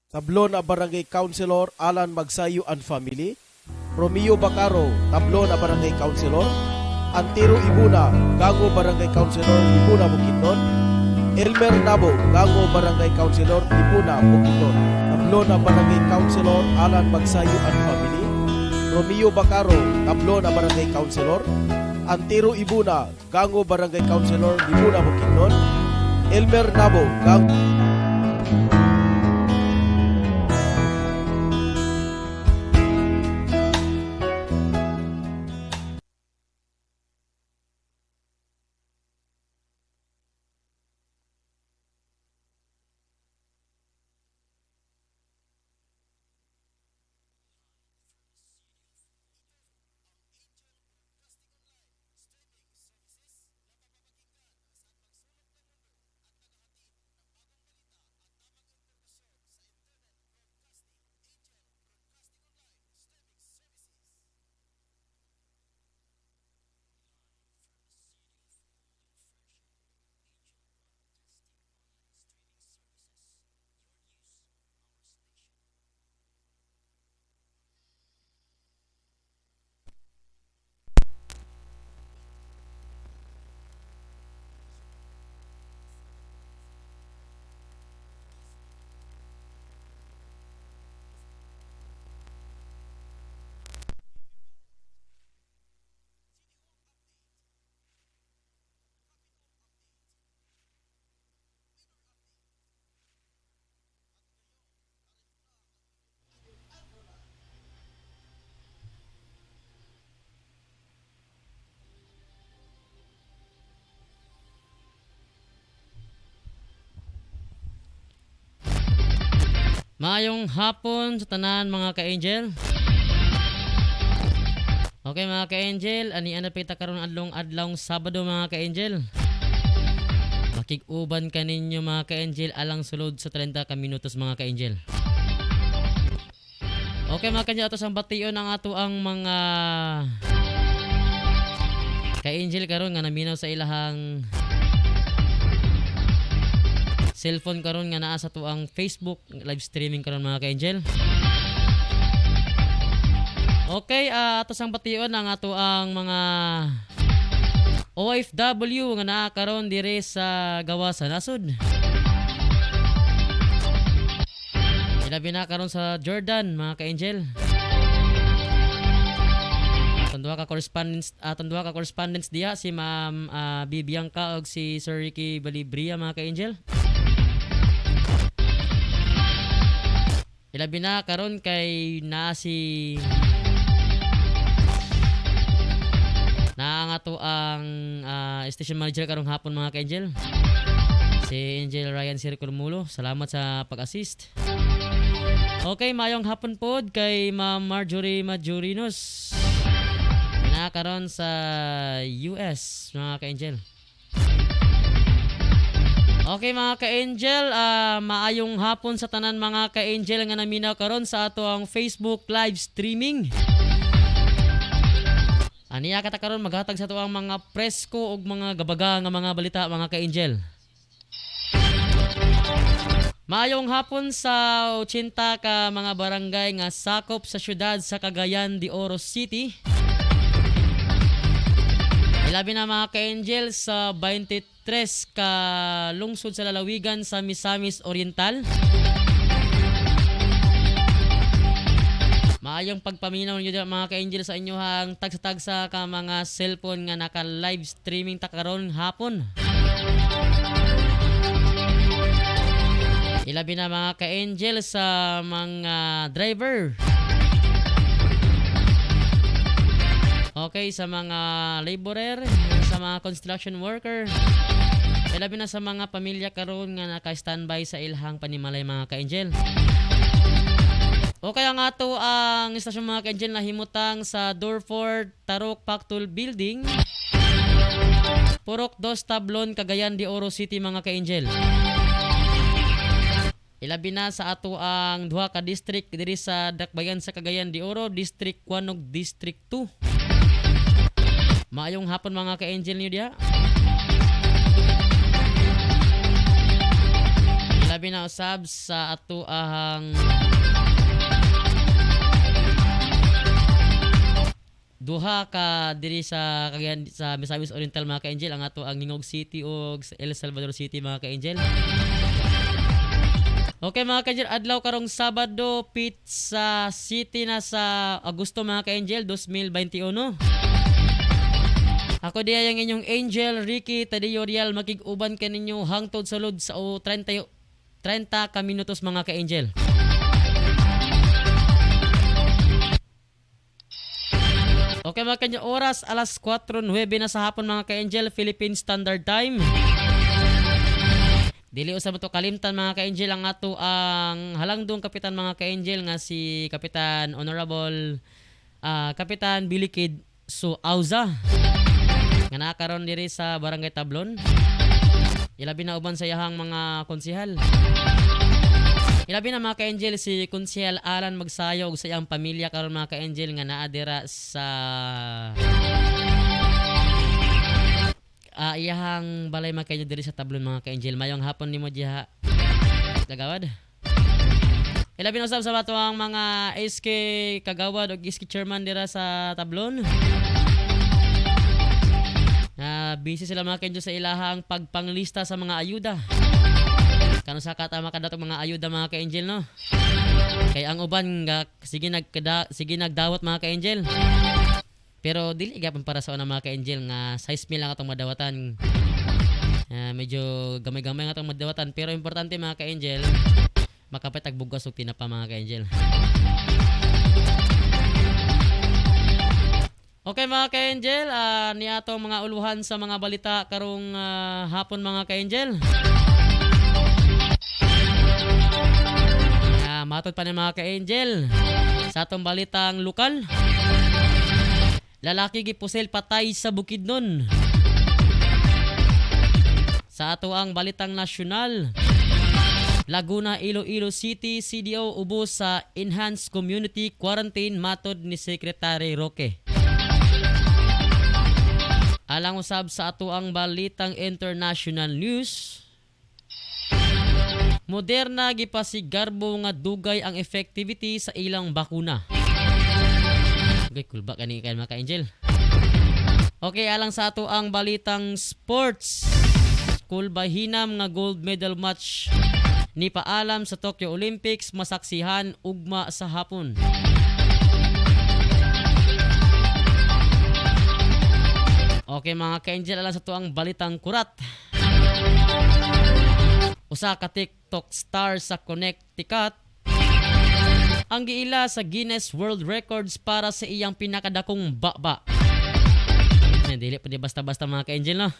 Tablo na Barangay Councilor Alan Magsayo and Family, Romeo Bacaro, tablo na Barangay Councilor, Antiro Ibuna, Gango Barangay Councilor, Ibuna Bukidnon, Elmer Nabo, Gango Barangay Councilor, Ibuna Bukidnon, tablo na Barangay Councilor Alan Magsayo and Family, Romeo Bacaro, tablo na Barangay Councilor, Antiro Ibuna, Gango Barangay Councilor, Ibuna Bukidnon, Elmer Nabo, Gango. Maayong hapon sa tanan mga ka-angel. Okay mga ka-angel, ani ana pita karon adlong Sabado mga ka-angel. Makig-uban ka ninyo mga ka-angel alang sulod sa 30 ka minutos mga ka-angel. Okay mga ka-angel, ato sang bation ang ato ang mga ka-angel karon nga naminaw sa ilahang cellphone karon nga naa sa tuang Facebook live streaming karon mga ka-angel. Okay, ato sang bation ang ato ang mga OFW nga naa karon dire sa gawa sa nasod. Ilabi na karon sa Jordan mga ka-angel. Atong duha ka correspondents diha si Ma'am Bibiangka ug si Sir Ricky Balibria mga ka-angel. Ilabi na karon kay na ang ato ang station manager karong hapon mga ka-angel. Si Angel Ryan Circumulo. Salamat sa pag-assist. Okay, mayong hapon pod kay Ma'am Marjorie Majorinos. Na karon sa US mga ka-angel. Okay mga ka-angel, maayong hapon sa tanan mga ka-angel nga naminaw karon sa ato ang Facebook live streaming. Aniya kata karon maghatag sa ato ang mga presko ug mga gabaga nga mga balita mga ka-angel. Maayong hapon sa 80 ka mga barangay nga sakop sa syudad sa Cagayan de Oro City. Ilabi na mga ka-angel sa 23 ka lungsod sa lalawigan sa Misamis Oriental. Maayong pagpaminaw niyo mga ka-angel sa inyohang tagsa-tagsa ka mga cellphone nga naka-live streaming ta karon hapon. Ilabi na mga ka-angel sa mga driver. Okay, sa mga laborer, sa mga construction worker, ilabi na sa mga pamilya karon nga naka-standby sa ilhang panimalay mga ka-angel. Okay, ang ato ang istasyon mga ka-angel na himutang sa Dorfort Tarok Pactul Building, Purok 2 Tablon, Cagayan de Oro City mga ka-angel. Ilabi na sa ato ang duha ka district diri sa Dakbayan sa Cagayan de Oro, District 1 ug District 2. Maayong hapon mga ka-angel niyo diha. Ilabi Ilabi na usab sa ato ahang duha ka diri sa Cagayan sa Misamis Oriental mga ka-angel, ang ato ang Ningog City ug sa El Salvador City mga ka-angel. Okay mga ka-angel, adlaw karong Sabado, Pizza City na sa Agosto mga ka-angel 2021. Ako diya yung inyong Angel Ricky Tadeo Real, makig-uban kaninyo hangtod sa lod sa 30 ka minutos mga ka-angel. Okay mga ka-angel, oras alas 4:09 na sa hapon mga ka-angel, Philippine Standard Time. Dili usab to kalimtan mga ka-angel ang ato ang halangdong kapitan mga ka-angel nga si Kapitan Honorable Kapitan Bilikid Auza nga nakaron diri sa Barangay Tablon. Ilabi na uban sa iyahang mga konsehal. Ilabi na mga ka-angel si Konsehal Alan Magsayog sa iyang pamilya karon mga ka-angel nga naa dira sa iyahang balay mga ka-angel diri sa Tablon mga ka-angel. Mayong hapon nimo diha kagawad. Ilabi na usab sa bato ang mga SK kagawad ug SK chairman dira sa Tablon. Busy sila mga ka-angel sa ilahang pagpanglista sa mga ayuda. Kano sa katama kada tong mga ayuda mga ka-angel no. Kay ang uban sige nagdawat mga ka-angel. Pero dili gyapon para sa una mga ka-angel nga size meal lang atong madawatan. Medyo gamay-gamay nga atong madawatan pero importante mga ka-angel makapit og bugas ug tinapa mga ka-angel. Okay mga ka-angel, ni atong mga uluhan sa mga balita karong hapon mga ka-angel. Matod pa ni mga ka-angel sa atong balitang lokal. Lalaki gipusel patay sa Bukidnon. Sa ato ang balitang nasyonal, Laguna, Iloilo City, CDO ubos sa Enhanced Community Quarantine matod ni Secretary Roque. Alang usab sa ato ang balitang international news, Moderna gipasigarbo nga dugay ang effectivity sa ilang bakuna. Okay, cool ba kani kay mga ka-angel? Okay, alang sa ato ang balitang sports, cool ba hinam nga gold medal match ni paalam sa Tokyo Olympics masaksihan ugma sa hapon. Okay mga ka-angel, alang sa ato ang balitang kurat. Usa ka TikTok star sa Connecticut ang giila sa Guinness World Records para sa iyang pinakadakong baba. Dili pa di basta-basta mga ka-angel no.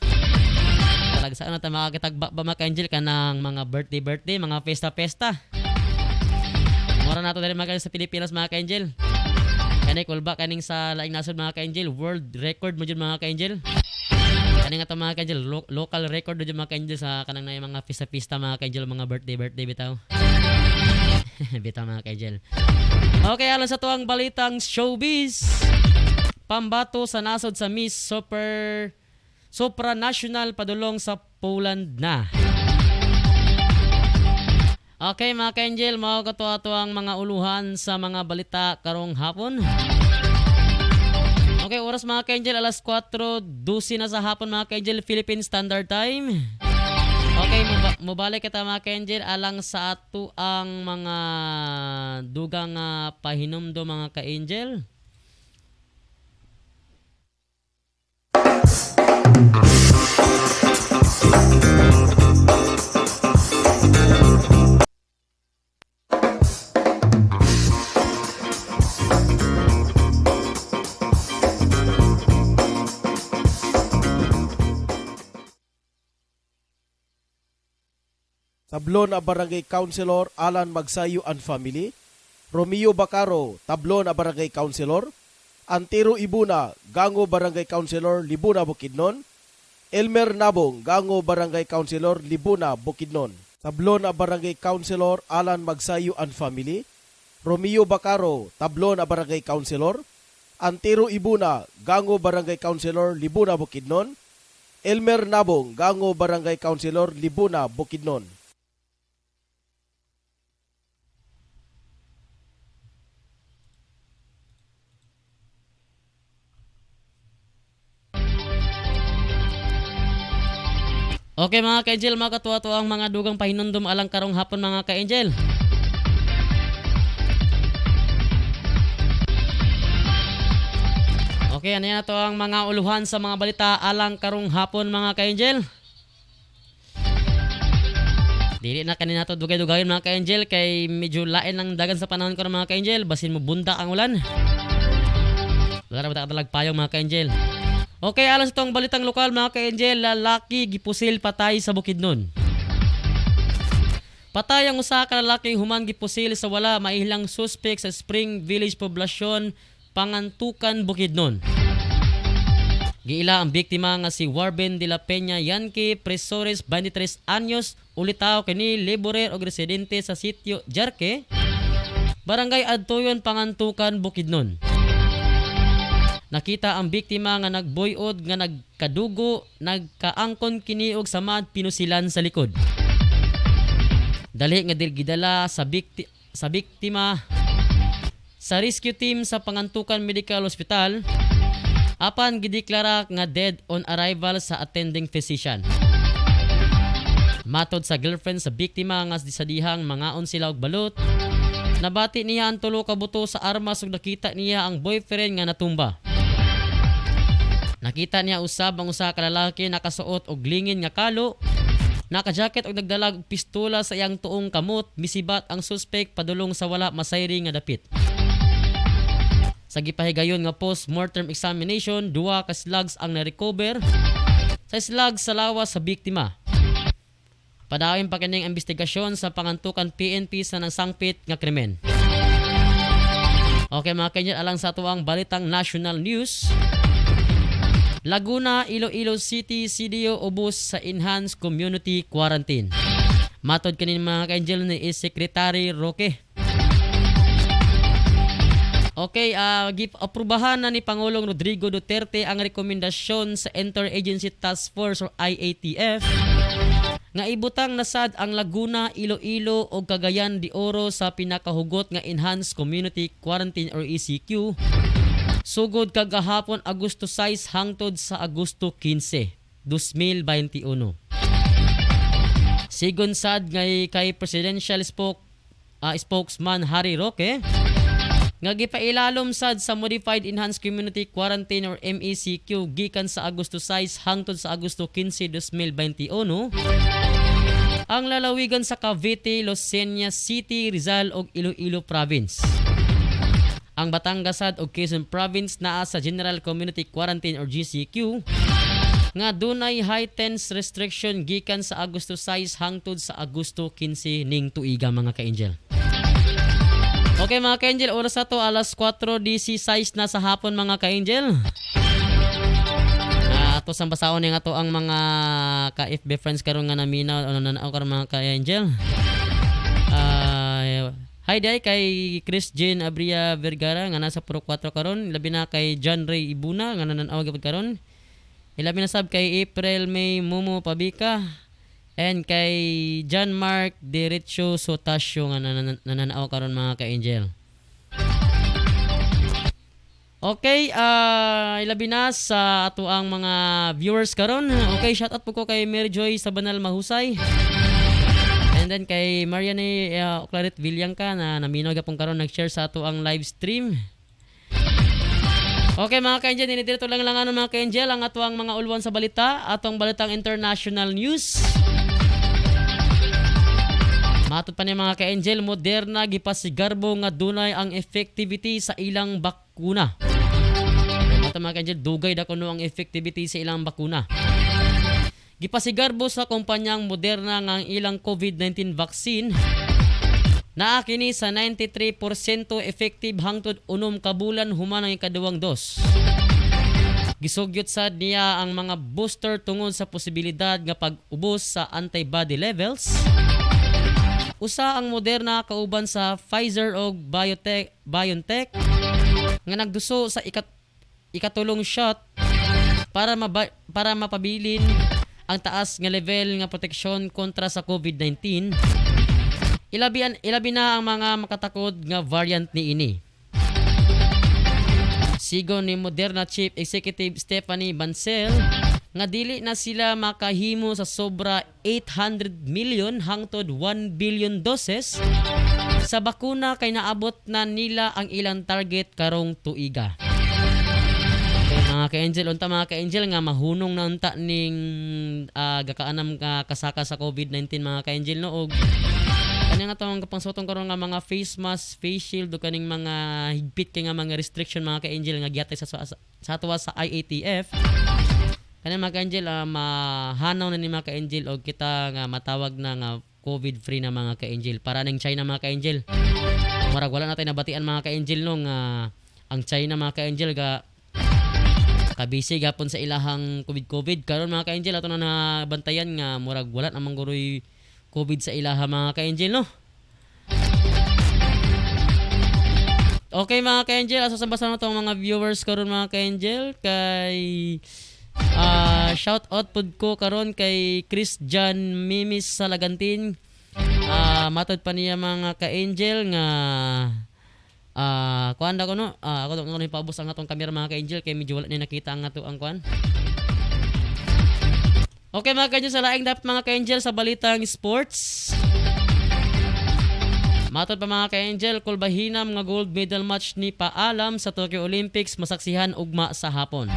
Talag saan na ta makakitagbak ba mga ka-angel kanang mga birthday, mga pesta-pesta. Mura na to dali mga ka-angel sa Pilipinas mga ka-angel. Kani kulba kaning sa laing nasod mga ka-angel, world record mo dyan mga ka-angel. Kani nga to mga ka-angel, local record dyan mga ka-angel sa kanang na mga pista-pista mga ka-angel, mga birthday bitaw. Bitaw mga ka-angel. Okay, alam sa tuwang balitang showbiz. Pambato sa nasod sa Miss Supranational padulong sa Poland na. Okay mga ka-angel, mao kato ang mga uluhan sa mga balita karong hapon. Okay, oras mga ka-angel, alas 4:12 na sa hapon mga ka-angel, Philippine Standard Time. Okay, mubalik kita mga ka-angel alang sa ato ang mga dugang pahinumdo mga ka-angel. Tablon a Barangay Councilor Alan Magsayo and Family, Romeo Bacaro, Tablon a Barangay Councilor, Antero Ibuna, Gango Barangay Councilor, Libuna, Bukidnon, Elmer Nabong, Gango Barangay Councilor, Libuna, Bukidnon. Tablon a Barangay Councilor Alan Magsayo and Family, Romeo Bacaro, Tablon a Barangay Councilor, Antero Ibuna, Gango Barangay Councilor, Libuna, Bukidnon, Elmer Nabong, Gango Barangay Councilor, Libuna, Bukidnon. Okay mga ka-angel, mga katuwa-tuwa ang mga dugang pahinundom alang karong hapon mga ka-angel. Okay, ano yan na to ang mga uluhan sa mga balita alang karong hapon mga ka-angel. Dili na kanina to dugay-dugayin mga ka-angel kay medyo lain ng dagan sa panahon ko mga ka-angel. Basin mo bunda ang ulan. Wala na ba payong mga ka-angel. Okay, alas itong balitang lokal mga ka-angel. Lalaki gipusil patay sa Bukidnon. Patay ang usa ka lalaki human gipusil sa wala maihilang suspect sa Spring Village Poblasyon, Pangantukan, Bukidnon. Giila ang biktima nga si Warben de la Peña Yanke Presores, 23 anyos, ulitaw kini laborer o residente sa sitio Jarque, Barangay Adtoyon, Pangantukan, Bukidnon. Nakita ang biktima nga nagboyod nga nagkadugo, nagkaangkon kini og samad pinusilan sa likod. Dali nga gidala sa biktima sa rescue team sa Pangantukan Medical Hospital apan gideklara nga dead on arrival sa attending physician. Matod sa girlfriend sa biktima nga sa dihang mangaon sila og balot, nabati niya ang tulo ka buto sa armas ug nakita niya ang boyfriend nga natumba. Nakita niya usab ang usa ka lalaki nakasuot og lingin nga kalo, naka-jacket og nagdalag og pistola sa iyang tuong kamot. Misibat ang suspect padulong sa wala masayri nga dapit. Sa gipahigayon nga post-mortem examination, 2 ka slugs ang na-recover. Sa slugs sa lawas sa biktima. Padawin pa kining investigasyon sa Pangantukan PNP sa nangsangpit nga krimen. Okay mga kanya, alang sa tuwang balitang national news. Laguna, Iloilo City, CDO ubos sa Enhanced Community Quarantine. Matod kanin mga ka-angel ni Secretary Roque. Okay, aprubahan na ni Pangulong Rodrigo Duterte ang rekomendasyon sa Interagency Task Force or IATF nga ibutang nasad ang Laguna, Iloilo o Cagayan de Oro sa pinakahugot nga Enhanced Community Quarantine or ECQ. Sugod kagahapon Agosto 6 hangtod sa Agosto 15, 2021. Sigon sad ngay kay Presidential Spokesman Harry Roque, nga gipailalom sad sa Modified Enhanced Community Quarantine or MECQ gikan sa Agosto 6 hangtod sa Agosto 15, 2021 ang lalawigan sa Cavite, Lucena City, Rizal ug Iloilo Province. Ang Batangas sad ug Quezon Province naa sa General Community Quarantine or GCQ nga dunay heightened restriction gikan sa Agosto 6 hangtod sa Agosto 15 ning tuiga mga ka-angel. Okay mga ka-angel, oras ato alas 4:16 na sa hapon mga ka-angel. Ato sang basaon nga to ang mga ka-FB friends karon nga naminaw o nananaw karon mga ka-angel. Hi day kay Chris Jane Abria Vergara nga nasa Puro 4 karon, labi na kay John Ray Ibuna nga nananaw gyud karon. Ilabi na sab kay April May Momo Pabika and kay John Mark Derecho Sotasio nga nananaw karon mga ka-angel. Okay, ilabi na sa ato ang mga viewers karon. Okay, shout out po ko kay Mary Joy sa Banal Mahusay. And then kay Mariane Claret Villangka na naminaw gapon karon nag-share sa ato ang live stream. Okay mga ka-angel, dito lang ano mga ka-angel ang ato ang mga ulwan sa balita, atong balitang international news. Matod pa ni mga ka-angel, Moderna gipasigarbo nga dunay ang effectivity sa ilang bakuna. Matod mga ka-angel, dugay da kuno ang effectivity sa ilang bakuna. Gipasigarbo sa kumpanyang Moderna nga ang ilang COVID-19 vaccine naa kini sa 93% effective hangtod 6 ka bulan human ang ikaduhang dos. Gisugyot sad niya ang mga booster tungod sa posibilidad nga pag-ubos sa antibody levels. Usa ang Moderna kauban sa Pfizer o BioNTech nga nagduso sa ikatulong shot para mapabilin ang taas nga level nga proteksyon kontra sa COVID-19. Ilabi na ang mga makatakod nga variant ni ini. Sigon ni Moderna Chief Executive Stephanie Bancel nga dili na sila makahimo sa sobra 800 million hangtod 1 billion doses sa bakuna kay naabot na nila ang ilang target karong tuiga. Okay, mga ka-angel, unta mga ka-angel nga mahunong na unta ning gakaanam ka kasaka sa COVID-19 mga ka-angel no, og kanya nga tawang kapangsotong karon nga mga face mask, face shield o kaning mga higpit kay nga mga restriction mga ka-angel nga giatay sa tuwa sa IATF. Kanya mga ka-angel, mahanaw na ni mga ka-angel o kita nga matawag na nga COVID-free na mga ka-angel. Para ng China mga ka-angel. Marag wala natin nabatian mga ka-angel no nga ang China mga ka-angel kabisi gapon sa ilahang COVID. Karon mga ka-angel ato na nabantayan nga murag wala namang guroy COVID sa ilaha mga ka-angel no. Okay mga ka-angel, asasambasa na itong mga viewers karon mga ka-angel kay shout out pod ko karon kay Chris John Mimis Salagantin. Matod pa niya mga ka-angel nga kuan ko no. Ako to ni paubos ang atong camera mga ka-angel kay medyo wala ni nakita ang ato ang kuan. Okay mga ka-angel, sa laing dapat mga ka-angel sa balitang sports. Matod pa mga ka-angel, kulbahinam nga gold medal match ni Paalam sa Tokyo Olympics masaksihan ugma sa hapon.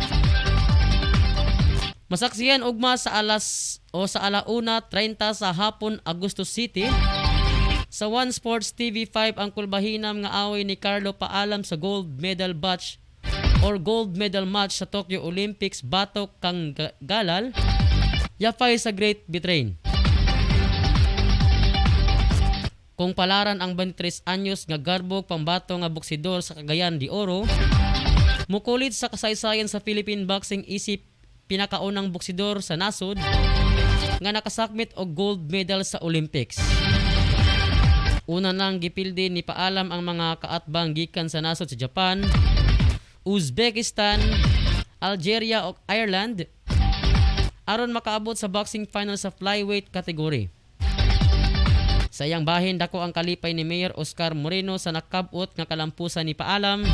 Masaksihan ugma sa sa 1:30 sa hapon Agosto City. Sa One Sports TV5 ang kulbahinam nga away ni Carlo Paalam sa gold medal match or gold medal match sa Tokyo Olympics batok kang galal yapay sa Great Britain. Kung palaran ang 23 anyos nga garbog pambato nga boksidor sa Cagayan de Oro, mukulit sa kasaysayan sa Philippine boxing isip pinakaunang boksidor sa nasod nga nakasakmit og gold medal sa Olympics. Una nang gipildi ni Paalam ang mga kaatbang gikan sa nasod sa Japan, Uzbekistan, Algeria ug Ireland aron makaabot sa boxing final sa flyweight category. Sa iyang bahin dako ang kalipay ni Mayor Oscar Moreno sa nakabot nga kalampusan ni Paalam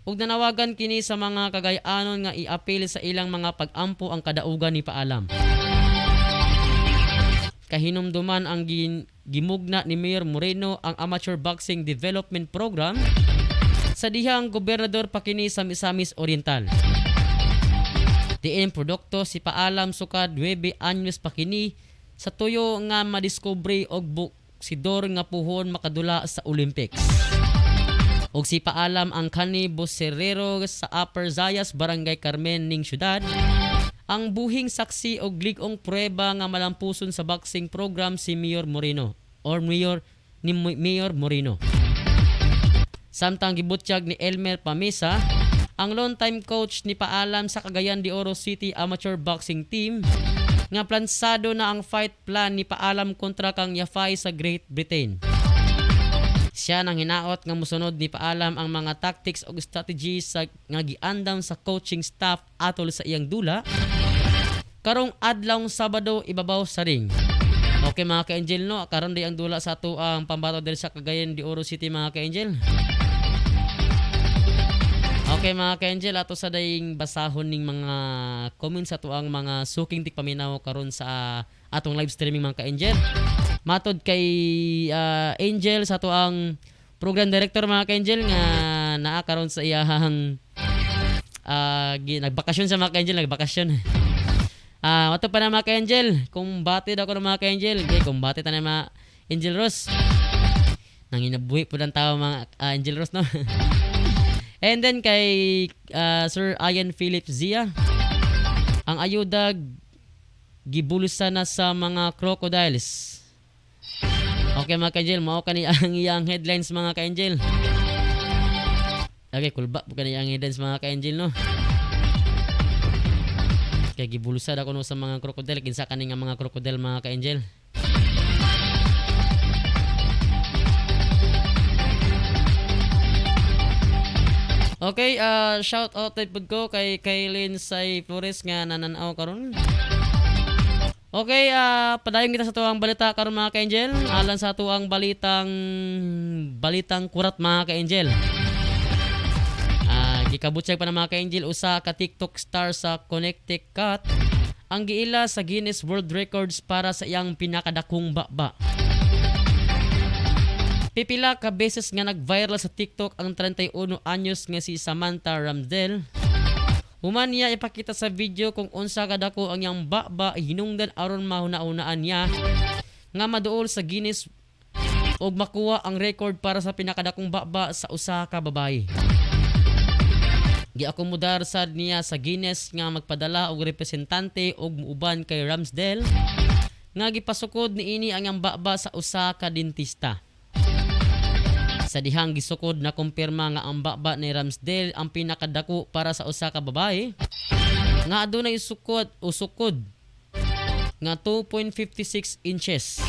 ug nanawagan kini sa mga Cagayanon nga i-appeal sa ilang mga pag-ampo ang kadaugan ni Paalam. Kahinumduman ang gimugna ni Mayor Moreno ang Amateur Boxing Development Program sa dihang gobernador pa kini sa Misamis Oriental. Diin produkto si Paalam sukad 9 anyos pa kini sa tuyo nga madiskubre og boksidor nga puhon makadula sa Olympics. Og si Paalam ang kani boserero sa Upper Zayas, Barangay Carmen ning syudad, ang buhing saksi og ligong prueba nga malampuson sa boxing program si Mayor Moreno or Mayor Moreno. Samtang gibutyag ni Elmer Pamesa, ang long-time coach ni Paalam sa Cagayan de Oro City Amateur Boxing Team, nga plansado na ang fight plan ni Paalam kontra kang Yafai sa Great Britain. Siya nang hinaot nga musunod ni Paalam ang mga tactics o strategies nga giandam sa coaching staff atol sa iyang dula karong adlawng Sabado ibabaw sa ring. Okay mga ka-angel no, karon di ang dula sa ato ang pambato diri sa Cagayan de Oro City mga ka-angel. Okay mga ka-angel, ato sa daing basahon ning mga comments ato ang mga suking tikpaminaw karon sa atong live streaming mga ka-angel. Matod kay Angel sa ato ang program director mga ka-angel nga naa karon sa iyahang nagbakasyon sa mga ka-angel, nagbakasyon. Ato pa na mga ka-angel, kung batid ako ng mga ka-angel, kung batid na mga Angel Ross. Nanginabuhi po ng tao mga Angel Ross no. And then kay Sir Ian Philip Zia, ang ayuda gibulusan na sa mga crocodiles. Okay mga ka-angel, mao kani ang iyang headlines mga ka-angel. Okay, kulba po kani ang headlines mga ka-angel no. Kaya gibulusan ako no sa mga crocodile, kinsa kani nga mga crocodile mga ka-angel. Okay, shout out pod ko kay Kaylin Say Flores nga nananaw karon. Okay, padayon kita sa tuwang balita karon mga ka-angel. Alang sa tuwang balitang kurat mga ka-angel. Gikabutyag pa na mga ka-angel usa ka TikTok star sa Connecticut ang giila sa Guinness World Records para sa iyang pinakadakong baba. Pipila ka beses nga nag-viral sa TikTok ang 31 anyos nga si Samantha Ramsdell. Human niya ipakita sa video kung unsa kadako ang iyang baba hinungdan aron mahuna-unaan niya nga maduol sa Guinness ug makuha ang record para sa pinakadakong baba sa usa ka babaye. Giakomodar sad niya sa Guinness nga magpadala og representante og muuban kay Ramsdell nga gipasukod niini ang iyang baba sa usa ka dentista. Sa dihang gisukod na kumpirma nga ang baba ni Ramsdell ang pinakadako para sa usa ka babae nga adunay sukod nga 2.56 inches.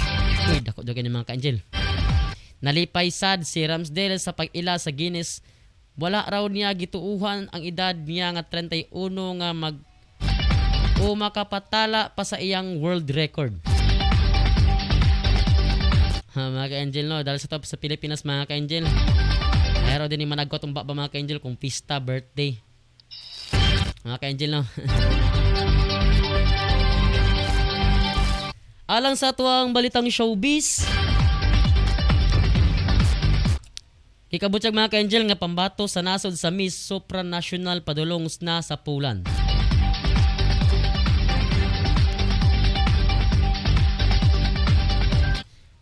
Uy, dako daw ni mga ka-angel. Nalipay sad si Ramsdell sa pag-ila sa Guinness. Wala raw niya gituuhan ang edad niya nga 31 nga makapatala pa sa iyang world record. Mga ka-angel, no, dahil sa top sa Pilipinas mga ka-angel, mayroon din yung managkot ang baba mga ka-angel kung pista, birthday. Mga ka-angel, no. Alang sa tuwang balitang showbiz, ikabutyag mga ka-angel nga pambato sa nasod sa Miss Supranational padulong na sa Poland.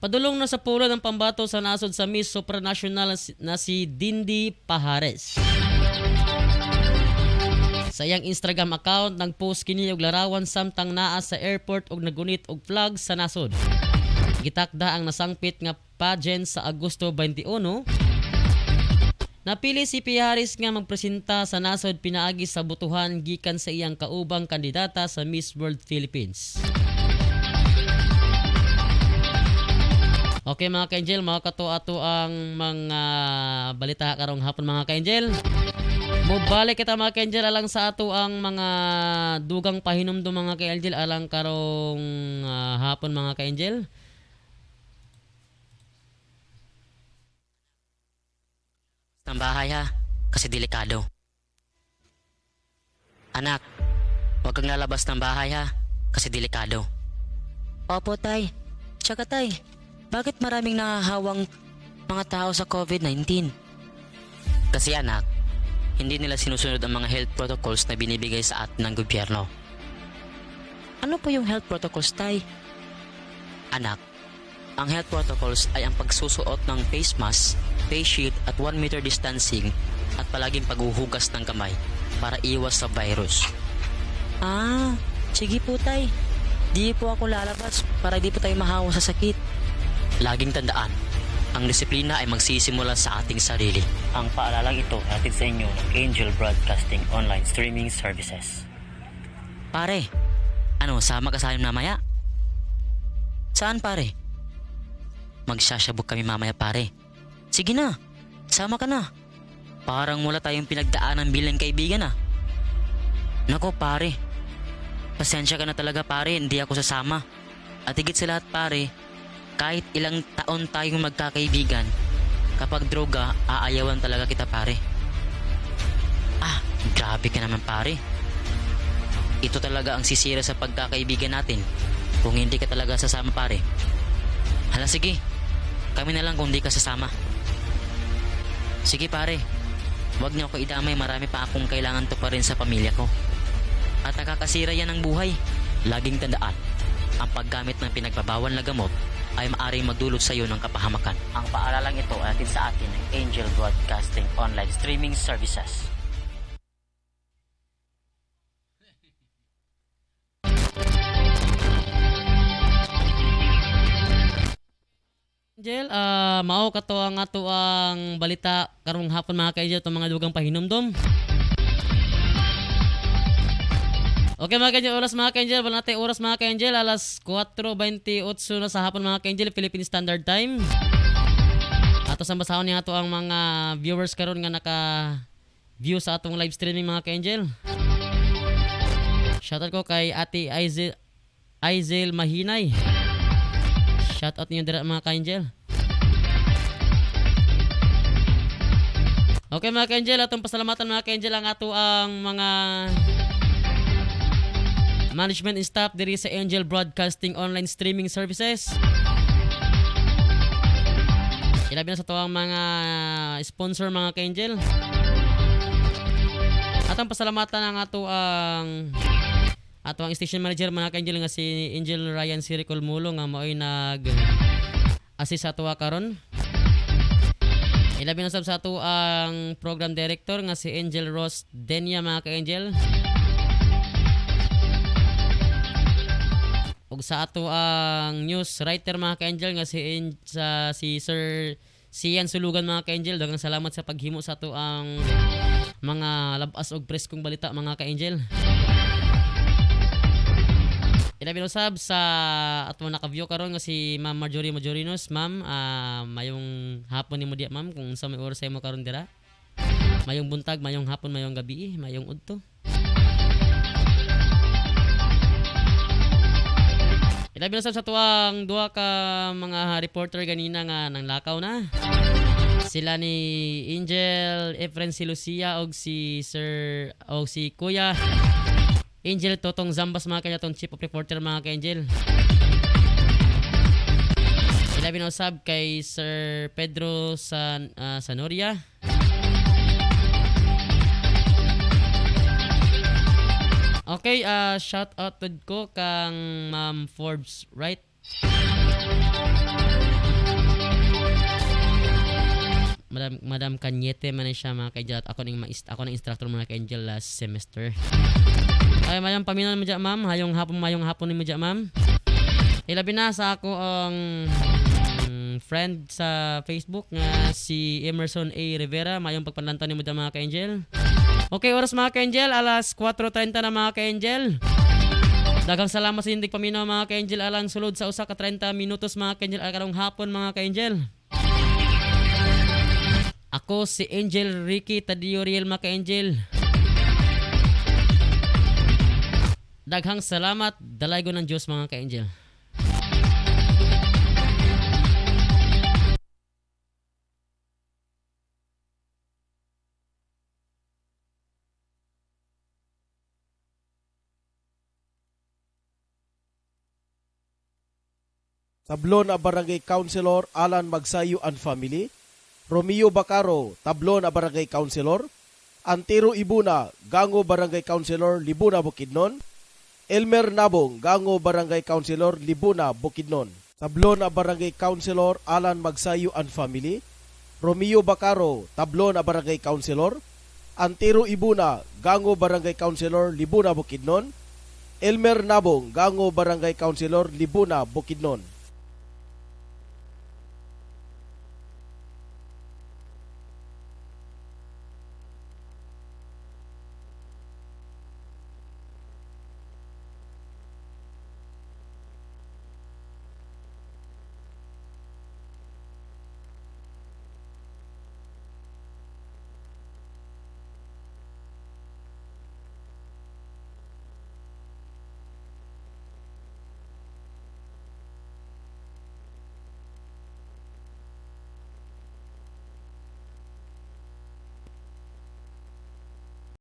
Padulong na sa Poland ang pambato sa nasod sa Miss Supranational na si Dindi Pajares. Sa iyang Instagram account nagpost kini og larawan samtang naa sa airport og nagunit og flag sa nasod. Gitakda ang nasangpit nga pageant sa Agosto 21. Napili si Pajares nga magpresenta sa nasod pinaagi sa butuhan gikan sa iyang kaubang kandidata sa Miss World Philippines. Okay mga ka-angel, mga kato-ato ang mga balita karong hapon mga ka-angel. Mubalik kita mga ka-angel alang sa ato ang mga dugang pahinumdum mga ka-angel alang karong hapon mga ka-angel. Ng bahay ha, kasi delikado. Anak, huwag kang lalabas ng bahay ha, kasi delikado. Opo tay, tsaka tay. Bakit maraming nahahawang mga tao sa COVID-19? Kasi anak, hindi nila sinusunod ang mga health protocols na binibigay sa atin ng gobyerno. Ano po yung health protocols, tay? Anak, ang health protocols ay ang pagsusuot ng face mask, face shield at 1 meter distancing at palaging paghuhugas ng kamay para iwas sa virus. Ah, sige po tay. Di po ako lalabas para di po tayo mahawa sa sakit. Laging tandaan, ang disiplina ay magsisimula sa ating sarili. Ang paalalang ito hatid sa inyo ng Angel Broadcasting Online Streaming Services. Pare, ano, sama ka sa amin mamaya? Saan pare? Magsasabog kami mamaya pare. Sige na, sama ka na. Parang wala tayong pinagdaanan bilang kaibigan ah. Nako pare, pasensya ka na talaga pare, hindi ako sasama. At higit sa lahat pare, kahit ilang taon tayong magkakaibigan, kapag droga, aayawan talaga kita pare. Ah, grabe ka naman pare. Ito talaga ang sisira sa pagkakaibigan natin kung hindi ka talaga sasama pare. Hala sige, kami na lang kung hindi ka sasama. Sige pare, wag niyo ako idamay, marami pa akong kailangan to pa rin sa pamilya ko. At nakakasira yan ng buhay. Laging tandaan, ang paggamit ng pinagbabawal na gamot ay maaaring magdulot sa iyo ng kapahamakan. Ang paalalang ito ay hatid sa atin ng Angel Broadcasting Online Streaming Services. Angel, mao kato ang ato ang balita karong hapon mga ka-angel itong mga dugang pahinumdum. Okay mga ka-angel, oras mga ka-angel, wala natin oras mga ka-angel, alas 4:28 na sa hapon mga ka-angel, Philippine Standard Time. Ato sa basahon niya ato ang mga viewers karon nga naka-view sa atong live streaming mga ka-angel. Shoutout ko kay Ate Aizel Mahinay. Shoutout niyo dira mga ka-angel. Okay mga ka-angel, atong pasalamatan mga ka-angel ang ato ang mga management and staff diri sa Angel Broadcasting online streaming services. Ilabi na sa tuwang mga sponsor mga ka-Angel. Atong pasalamatan ang ato ang station manager mga ka-Angel nga si Angel Ryan Circle Mulo nga mao'y nag-assist sa tuwa karon. Ilabi na sa ato ang program director nga si Angel Ross Denia mga ka-Angel. Ug sa ato ang news writer mga ka-Angel nga si Sir Sian Sulugan mga ka-Angel. Daghang salamat sa paghimo sa ato ang mga labas og preskong balita mga ka-Angel. Ilabi na sab sa ato naka-view karon nga si Ma'am Marjorie Majorinos. Ma'am, mayong hapon nimo diya ma'am kung sa may oras mo karon dira. Mayong buntag, mayong hapon, mayong gabi, mayong udto. Ilabi na sa tuwang duha ka mga reporter ganina nga nang lakaw na. Sila ni Angel Efren si Lucia og si Kuya Angel Totong Zambas mga kanya tong chief of reporter mga ka-Angel. Ilabi na usab kay Sir Pedro Sanoria. Okay, shout out ko kang Ma'am Forbes, right? Madam Kanyete man siya mga ka-Angel. Ako ng instructor mga ka-Angel last semester. Ay mayang paminan mo dyan ma'am. Mayong hapon ni mo dyan ma'am. Ilabi na sa ako ang friend sa Facebook nga si Emerson A. Rivera. Mayong pagpanlantan ni mo dyan mga ka-Angel. Okay, oras mga ka-Angel, alas 4:30 na mga ka-Angel. Daghang salamat sa indig paminaw mga ka-Angel alang sulod sa usa ka 30 minutos mga ka-Angel karong hapon mga ka-Angel. Ako si Angel Ricky Tadio Riel mga ka-Angel. Daghang salamat, dalay ko ng Diyos mga ka-Angel. Tablon a Barangay Councilor Alan Magsayo and Family, Romeo Bacaro, Tablon a Barangay Councilor, Antero Ibuna, Gango Barangay Councilor, Libuna, Bukidnon, Elmer Nabong, Gango Barangay Councilor, Libuna, Bukidnon. Tablon a Barangay Councilor Alan Magsayo and Family, Romeo Bacaro, Tablon a Barangay Councilor, Antero Ibuna, Gango Barangay Councilor, Libuna, Bukidnon, Elmer Nabong, Gango Barangay Councilor, Libuna, Bukidnon.